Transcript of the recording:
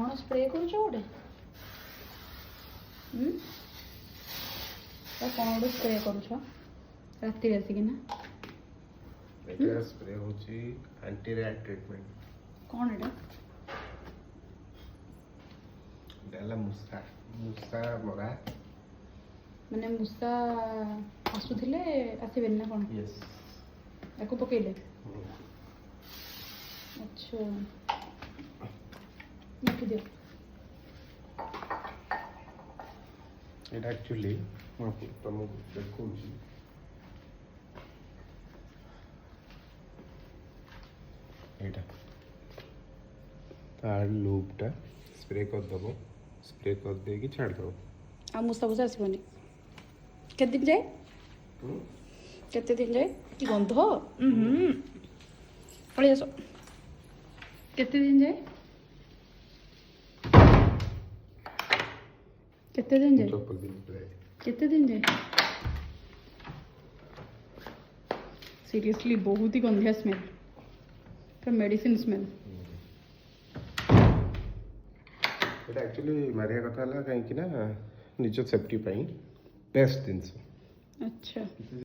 कौन स्प्रे करुछ गोटे कौन गोटे स्प्रे करुछ राति आसिकिना এটা স্প্রে হচ্ছে অ্যান্টি র্যাট ট্রিটমেন্ট कौन एटा ডেলা মুসা মুসা মরা माने मूसा आसुथिले आसबे ना कौन यस याको पकेले अच्छा रखी दियो এটা অ্যাকচুয়ালি তোমাকে দেখুছি এটা তার লুপটা স্প্রে করদেব স্প্রে କରିଦେଇକି ଛାଡ଼ିଦେବ आ मूसा मूसा आसबनी केते दिन जाए केते दिन जाए कि गंध पळी आस केते दिन जाए केते दिन जाए केते दिन जाए सीरियसली बहुत ही गंधिया स्मेल का मेडिसिन स्मेल এটা অ্যাকচুয়ালি ମାରିବା କଥା ହେଲା କାହିଁକି ନା ନିଜ ସେଫ୍ଟି ପାଇଁ ବେଷ୍ଟ ଜିନିଷ अच्छा